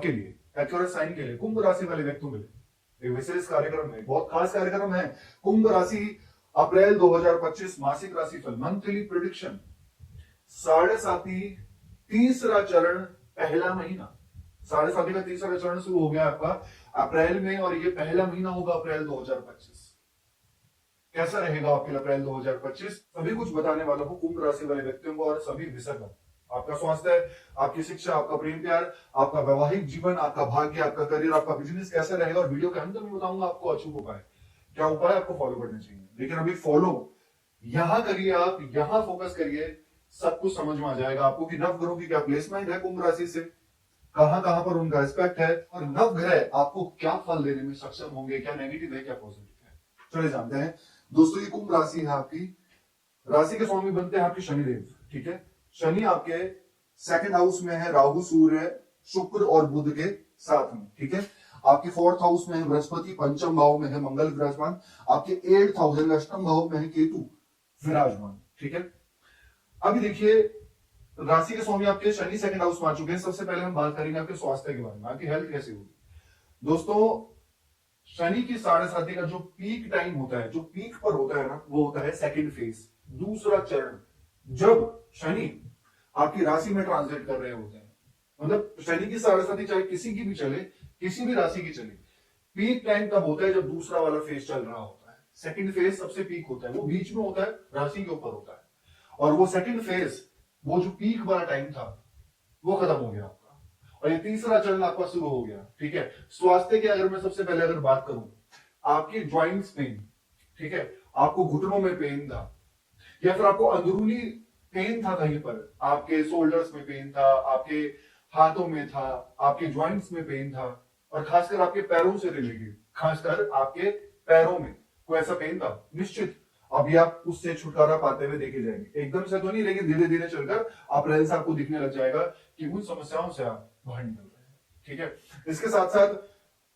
के लिए, accurate sign के लिए, कुंभ राशि वाले व्यक्तियों के लिए एक विशेष कार्यक्रम है, बहुत खास कार्यक्रम है। कुंभ राशि अप्रैल 2025 मासिक राशिफल मंथली प्रिडिक्शन, साढ़े साथी तीसरा चरण, पहला महीना, साढ़े साथी का तीसरा चरण शुरू हो गया आपका अप्रैल में, और ये पहला महीना होगा अप्रैल 2025। कैसा रहेगा आपके लिए अप्रैल 2025, सभी कुछ बताने वाला हूं कुंभ राशि वाले व्यक्तियों को और सभी विषय पर। आपका स्वास्थ्य, आपकी शिक्षा, आपका प्रेम प्यार, आपका वैवाहिक जीवन, आपका भाग्य, आपका करियर, आपका बिजनेस कैसा रहेगा, और वीडियो के अंत में बताऊंगा आपको अचूक उपाय, क्या उपाय आपको फॉलो करने चाहिए। लेकिन अभी फॉलो यहां करिए, आप यहां फोकस करिए, सब कुछ समझ में आ जाएगा आपको कि नवग्रहों की क्या प्लेसमेंट है कुंभ राशि से, कहां कहां पर उनका एस्पेक्ट है, और नवग्रह आपको क्या फल देने में सक्षम होंगे, क्या नेगेटिव है क्या पॉजिटिव है। चले जानते हैं दोस्तों, ये कुंभ राशि है आपकी, राशि के स्वामी बनते हैं आपके शनिदेव। ठीक है, शनि आपके सेकंड हाउस में है, राहु सूर्य शुक्र और बुध के साथ में। ठीक है, आपके फोर्थ हाउस में है बृहस्पति, पंचम भाव में है मंगल विराजमान, आपके एट्थ हाउस अष्टम भाव में है केतु विराजमान। ठीक है, अभी देखिए राशि के स्वामी आपके शनि सेकंड हाउस में आ चुके हैं। सबसे पहले हम बात करेंगे आपके स्वास्थ्य के बारे में, आपकी हेल्थ कैसी होगी। दोस्तों, शनि की साढ़े साथी का जो पीक टाइम होता है, जो पीक पर होता है ना, वो होता है सेकंड फेज, दूसरा चरण, जब शनि आपकी राशि में ट्रांजिट कर रहे होते हैं। मतलब शनि की साढ़े साथी चाहे किसी की भी चले, किसी भी राशि की चले, पीक टाइम तब होता है जब दूसरा वाला फेज चल रहा होता है। सेकंड फेज सबसे पीक होता है, वो बीच में होता है, राशि के ऊपर होता है, और वो सेकंड फेज, वो जो पीक वाला टाइम था वो खत्म हो गया आपका, और ये तीसरा चरण आपका शुरू हो गया। ठीक है, स्वास्थ्य की अगर मैं सबसे पहले अगर बात करूं, आपकी ज्वाइंट्स पेन, ठीक है, आपको घुटनों में पेन था, या फिर आपको अंदरूनी पेन था कहीं पर, आपके शोल्डर्स में पेन था, आपके हाथों में था, आपके ज्वाइंट्स में पेन था, और खासकर आपके पैरों से रिलेटेड, खासकर आपके पैरों में कोई ऐसा पेन था, निश्चित अभी आप उससे छुटकारा पाते हुए देखे जाएंगे। एकदम से तो नहीं, लेकिन धीरे धीरे चलकर अप्रैल से आपको दिखने लग जाएगा कि उन समस्याओं से आप बाहर निकल रहे हैं। ठीक है, इसके साथ साथ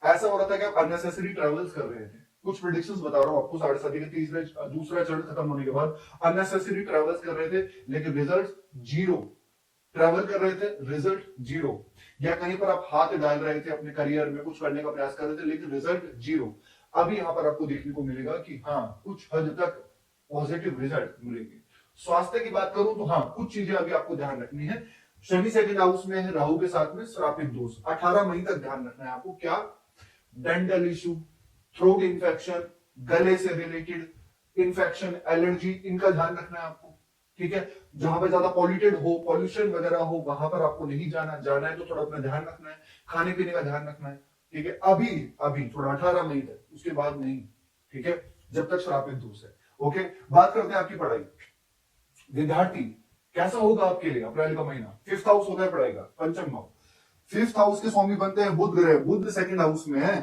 ऐसा हो रहा था कि आप अननेसेसरी ट्रेवल्स कर रहे थे, कुछ प्रिडिक्शंस बता रहा हूं आपको, साढ़े साथी के तीसरे दूसरा चरण खत्म होने के बाद अननेसेसरी ट्रेवल्स कर रहे थे, लेकिन रिजल्ट जीरो। ट्रैवल कर रहे थे, रिजल्ट जीरो, या कहीं पर आप हाथ डाल रहे थे अपने करियर में, कुछ करने का प्रयास कर रहे थे, लेकिन रिजल्ट जीरो। अभी यहां पर आपको देखने को मिलेगा कि हाँ, कुछ हद तक पॉजिटिव रिजल्ट मिलेंगे। स्वास्थ्य की बात करूं तो हाँ, कुछ चीजें अभी आपको ध्यान रखनी है। शनि सेकंड हाउस में है, राहु के साथ में श्रापित दोष, 18 मई तक ध्यान रखना है आपको। क्या? डेंटल इश्यू, थ्रोट इंफेक्शन, गले से रिलेटेड इंफेक्शन, एलर्जी, इनका ध्यान रखना है आपको। ठीक है, जहां पर ज्यादा पॉल्यूटेड हो, पॉल्यूशन वगैरह हो, वहां पर आपको नहीं जाना, जाना है तो थोड़ा अपना ध्यान रखना है, खाने पीने का ध्यान रखना है। ठीक है, अभी अभी थोड़ा 18 मई तक, उसके बाद नहीं। ठीक है, जब तक श्रापित दोष है। ओके, बात करते हैं आपकी पढ़ाई। विद्यार्थी कैसा होगा आपके लिए अप्रैल का महीना। फिफ्थ हाउस होता है पढ़ाई का, पंचम भाव, फिफ्थ हाउस के स्वामी बनते हैं बुध ग्रह, बुध सेकंड हाउस में है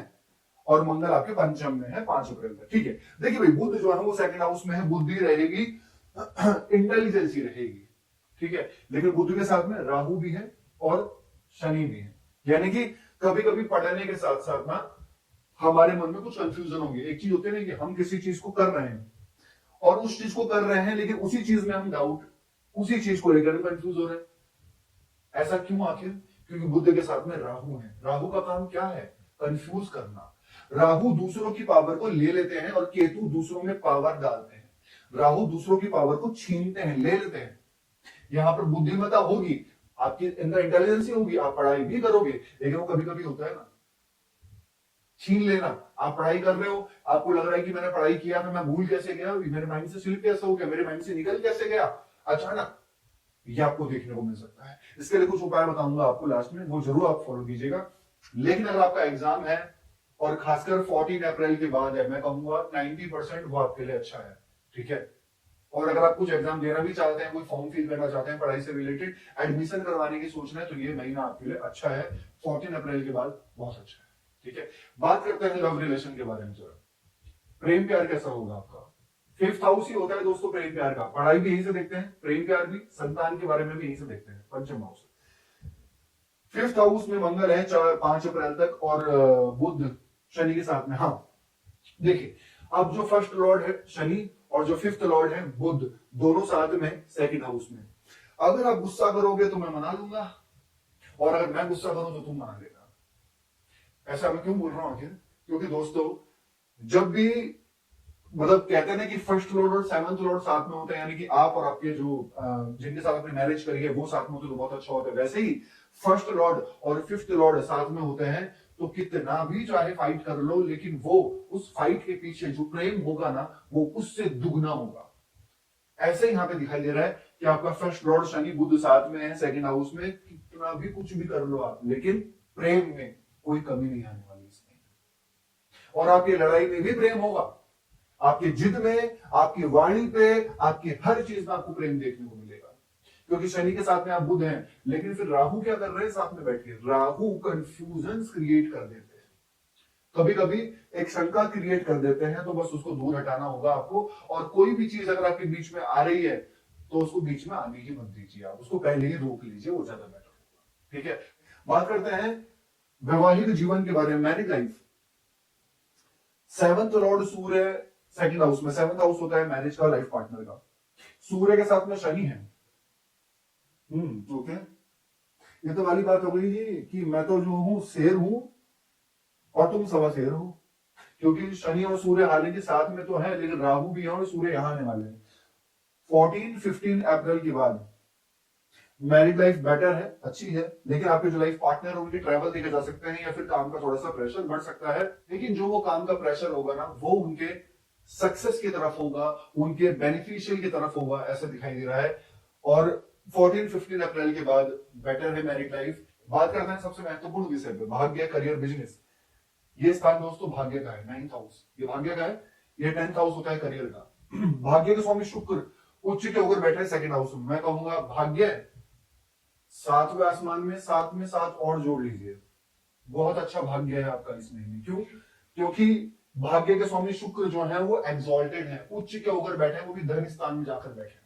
और मंगल आपके पंचम में है 5 अप्रैल तक। ठीक है, देखिए भाई, बुध जो है वो सेकंड हाउस में है, बुद्धि रहेगी, इंटेलिजेंसी रहेगी। ठीक है, लेकिन बुध के साथ में राहु भी है और शनि भी है, यानी कि कभी कभी पढ़ने के साथ साथ ना हमारे मन में कुछ कंफ्यूजन होगी। एक चीज होती है ना कि हम किसी चीज को कर रहे हैं और उस चीज को कर रहे हैं, लेकिन उसी चीज में हम डाउट, उसी चीज को लेकर कंफ्यूज हो रहे हैं। ऐसा क्यों आखिर? क्योंकि बुध के साथ में राहु है। राहु का काम क्या है? कंफ्यूज करना। राहु दूसरों की पावर को ले लेते हैं और केतु दूसरों में पावर डालते हैं। राहु दूसरों की पावर को छीनते हैं, ले लेते हैं। यहां पर बुद्धिमत्ता होगी, आपके अंदर इंटेलिजेंस होगी, आप पढ़ाई भी करोगे, लेकिन वो कभी कभी होता है ना, छीन लेना। आप पढ़ाई कर रहे हो, आपको लग रहा है कि मैंने पढ़ाई किया था, मैं भूल कैसे गया, मेरे माइंड से स्लिप कैसे हो गया, मेरे माइंड से निकल कैसे गया अचानक, ये आपको देखने को मिल सकता है। इसके लिए कुछ उपाय बताऊंगा आपको लास्ट में, वो जरूर आप फॉलो कीजिएगा। लेकिन अगर आपका एग्जाम है और खासकर 14 अप्रैल के बाद है, मैं कहूंगा 90% वो आपके लिए अच्छा है। ठीक है, और अगर आप कुछ एग्जाम देना भी चाहते हैं, कोई फॉर्म फिल करना चाहते हैं, पढ़ाई से रिलेटेड एडमिशन करवाने की सोच रहे हैं, तो ये महीना आपके लिए अच्छा है। 14 अप्रैल के बाद बहुत अच्छा है। ठीक है, बात करते हैं लव रिलेशन के बारे में जरा। प्रेम प्यार कैसा होगा आपका? फिफ्थ हाउस ही होता है दोस्तों प्रेम प्यार का, पढ़ाई भी यहीं से देखते हैं, प्रेम प्यार भी, संतान के बारे में भी यहीं से देखते हैं, पंचम हाउस। फिफ्थ हाउस में मंगल है 5 अप्रैल तक, और बुध शनि के साथ में। हाँ देखिए, अब जो फर्स्ट लॉर्ड है शनि और जो फिफ्थ लॉर्ड है बुध, दोनों साथ में सेकंड हाउस में। अगर आप गुस्सा करोगे तो मैं मना लूंगा, और अगर मैं गुस्सा करूं तो तुम मना लेगा। ऐसा मैं क्यों बोल रहा हूं आखिर? क्योंकि दोस्तों, जब भी मतलब कहते हैं ना कि फर्स्ट लॉर्ड और सेवंथ लॉर्ड साथ में होते हैं, यानी कि आप और आपके जो जिनके साथ आपने मैरिज करी है वो साथ में होते तो बहुत अच्छा होता है। वैसे ही फर्स्ट लॉर्ड और फिफ्थ लॉर्ड साथ में होते हैं तो कितना भी चाहे फाइट कर लो, लेकिन वो उस फाइट के पीछे जो प्रेम होगा ना, वो उससे दुगना होगा। ऐसे ही यहाँ पे दिखाई दे रहा है कि आपका फर्स्ट लॉर्ड शनि बुध साथ में है सेकंड हाउस में, कितना भी कुछ भी कर लो आप, लेकिन प्रेम में कोई कमी नहीं आने वाली इसमें। और आपकी लड़ाई में भी प्रेम होगा, आपकी जिद में, आपकी वाणी पे, आपकी हर चीज में आपको प्रेम देखने को मिलेगा। क्योंकि शनि के साथ में आप बुध हैं, लेकिन फिर राहु क्या कर रहे हैं साथ में बैठ के? राहु कंफ्यूजन क्रिएट कर देते हैं, कभी कभी एक शंका क्रिएट कर देते हैं, तो बस उसको दूर हटाना होगा आपको। और कोई भी चीज अगर आपके बीच में आ रही है तो उसको बीच में आने ही मत दीजिए, आप उसको पहले ही रोक लीजिए, वो ज्यादा बेटर होगा। ठीक है, बात करते हैं वैवाहिक जीवन के बारे में, मैरिज लाइफ। सेवंथ लॉर्ड सूर्य सेकंड हाउस में, सेवंथ हाउस होता है मैरिज का, लाइफ पार्टनर का। सूर्य के साथ में शनि है। ओके, ये तो वाली बात हो गई जी कि मैं तो जो हूं शेर हूं और तुम सवा शेर हो। क्योंकि शनि और सूर्य हालांकि साथ में तो है, लेकिन राहु भी है और सूर्य यहां आने वाले हैं 14-15 अप्रैल के बाद। मैरिड लाइफ बेटर है, अच्छी है, लेकिन आपके जो लाइफ पार्टनर उनके ट्रैवल देखे जा सकते हैं, या फिर काम का थोड़ा सा प्रेशर बढ़ सकता है। लेकिन जो वो काम का प्रेशर होगा ना, वो उनके सक्सेस की तरफ होगा, उनके बेनिफिशियल की तरफ होगा, ऐसा दिखाई दे रहा है। और 14-15 अप्रैल के बाद बेटर है मैरिड लाइफ। बात करते हैं सबसे महत्वपूर्ण विषय पे, भाग्य, करियर, बिजनेस। ये स्थान दोस्तों भाग्य का है, 9th हाउस, ये भाग्य का है। ये 10th हाउस होता है करियर का। भाग्य के स्वामी शुक्र उच्च के होकर बैठे सेकंड हाउस में। मैं कहूंगा भाग्य सातवें आसमान में, सात में सात और जोड़ लीजिए, बहुत अच्छा भाग्य है आपका इस महीने। क्यों? क्योंकि भाग्य के स्वामी शुक्र जो है वो एग्जॉल्टेड है, उच्च के होकर बैठे हैं, वो भी धन स्थान में जाकर बैठे हैं।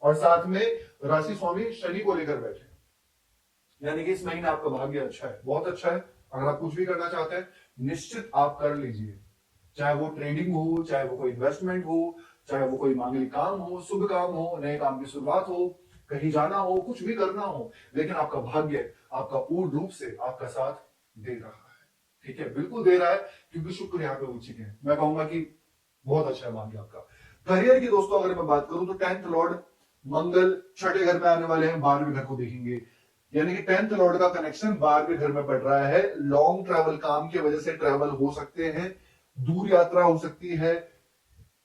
और साथ में राशि स्वामी शनि को लेकर बैठे हैं, यानी कि इस महीने आपका भाग्य अच्छा है, बहुत अच्छा है। अगर आप कुछ भी करना चाहते हैं निश्चित आप कर लीजिए, चाहे वो ट्रेडिंग हो, चाहे वो कोई इन्वेस्टमेंट हो, चाहे वो कोई मांगलिक काम हो, शुभ काम हो, नए काम की शुरुआत हो, कहीं जाना हो, कुछ भी करना हो, लेकिन आपका भाग्य आपका पूर्ण रूप से आपका साथ दे रहा है। ठीक है, बिल्कुल दे रहा है, क्योंकि शुक्र यहाँ पे उच्च है। मैं कहूंगा कि बहुत अच्छा है भाग्य आपका। करियर की दोस्तों अगर मैं बात करूं तो 10th लॉर्ड मंगल छठे घर में आने वाले हैं, 12वें घर को देखेंगे, यानी कि 10th लॉर्ड का कनेक्शन 12वें घर में पड़ रहा है। लॉन्ग ट्रैवल, काम की वजह से ट्रैवल हो सकते हैं, दूर यात्रा हो सकती है।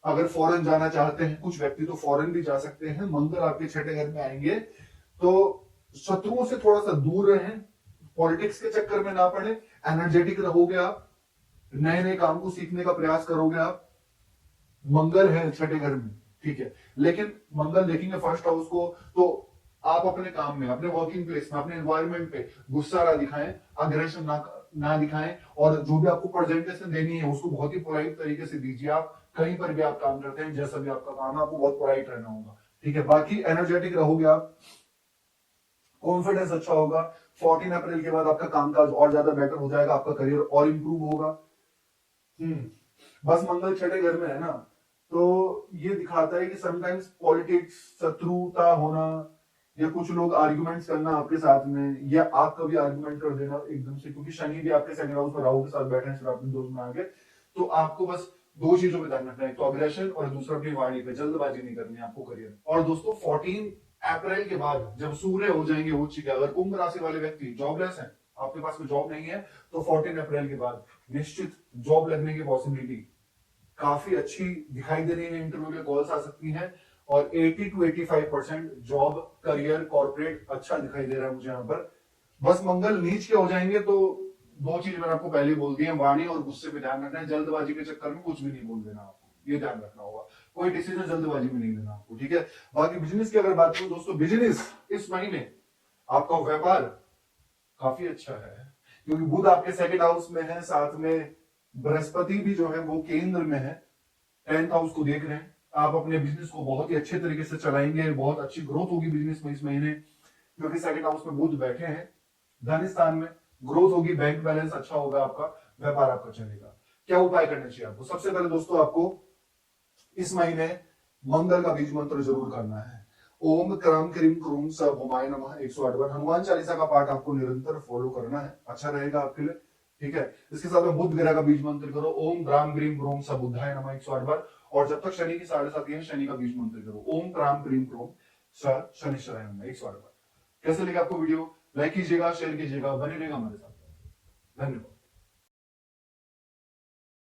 अगर फॉरेन जाना चाहते हैं कुछ व्यक्ति तो फॉरेन भी जा सकते हैं। मंगल आपके छठे घर में आएंगे तो शत्रुओं से थोड़ा सा दूर रहें, पॉलिटिक्स के चक्कर में ना पड़े, एनर्जेटिक रहोगे आप, नए नए काम को सीखने का प्रयास करोगे आप। मंगल है छठे घर में, ठीक है, लेकिन मंगल देखेंगे फर्स्ट हाउस को, तो आप अपने काम में, अपने वर्किंग प्लेस में, अपने एनवायरमेंट पे गुस्सा ना दिखाएं, अग्रेशन ना दिखाएं, और जो भी आपको प्रेजेंटेशन देनी है उसको बहुत ही पोलाइट तरीके से दीजिए। आप कहीं पर भी आप काम करते हैं, जैसा भी आपका काम है, आपको बहुत पोलाइट रहना होगा। ठीक है, बाकी एनर्जेटिक रहोगे आप, कॉन्फिडेंस अच्छा होगा। 14 अप्रैल के बाद आपका कामकाज और ज्यादा बेटर हो जाएगा, आपका करियर और इंप्रूव होगा। बस मंगल छठे घर में है ना, तो ये दिखाता है कि समटाइम्स पॉलिटिक्स, शत्रुता होना, या कुछ लोग आर्गुमेंट्स करना आपके साथ में, या आप कभी आर्गुमेंट कर देना एकदम से, क्योंकि शनि भी आपके सेकंड हाउस में राहु के साथ बैठे हैं शराबी दोस्त में आगे। तो आपको बस दो चीजों पे ध्यान रखना है, तो अग्रेशन और दूसरा अपनी वाणी पे, जल्दबाजी नहीं करनी है आपको करियर। और दोस्तों 14 अप्रैल के बाद जब सूर्य हो जाएंगे उच्च के, अगर कुंभ राशि वाले व्यक्ति जॉबलेस हैं, आपके पास में जॉब नहीं है, तो 14 अप्रैल के बाद निश्चित जॉब लगने की पॉसिबिलिटी काफी अच्छी दिखाई दे रही है। इंटरव्यू के कॉल्स आ सकती हैं, और 80-85% जॉब, करियर, कॉर्पोरेट अच्छा दिखाई दे रहा है मुझे यहाँ पर। बस मंगल नीच के हो जाएंगे तो दो चीज मैंने आपको पहले बोल दी है, वाणी और गुस्से पे ध्यान रखना है, जल्दबाजी के चक्कर में कुछ भी नहीं बोल देना आपको, ये ध्यान रखना होगा, कोई डिसीजन जल्दबाजी में नहीं लेना आपको। ठीक है, बाकी बिजनेस की अगर बात करूं दोस्तों, बिजनेस इस महीने आपका व्यापार काफी अच्छा है, क्योंकि बुध आपके सेकंड हाउस में है, साथ में बृहस्पति भी जो है वो केंद्र में है, 10th हाउस को देख रहे हैं। आप अपने बिजनेस को बहुत ही अच्छे तरीके से चलाएंगे, बहुत अच्छी ग्रोथ होगी बिजनेस में इस महीने, क्योंकि सेकंड हाउस में बुध बैठे हैं, धन स्थान में ग्रोथ होगी, बैंक बैलेंस अच्छा होगा आपका, व्यापार आपका चलेगा। क्या उपाय करना चाहिए आपको? सबसे पहले दोस्तों आपको इस महीने मंगल का बीज मंत्र जरूर करना है। ओम क्रम क्रीम क्रूम स भुमाय नमः 108 बार हनुमान चालीसा का पाठ आपको निरंतर फॉलो करना है, अच्छा रहेगा आपके लिए। ठीक है। इसके साथ में बुध ग्रह का बीज मंत्र करो, ओम ग्राम ग्रीम ग्रोम स बुद्धाय नमः 108 बार। और जब तक शनि की 7:30 है शनि का बीज मंत्र करो, ओम ग्राम ग्रीम ग्रोम स शनिश्चराय नमः 108 बार। कैसे लगा आपको वीडियो? लाइक कीजिएगा, शेयर कीजिएगा, बने रहेगा हमारे साथ। धन्यवाद।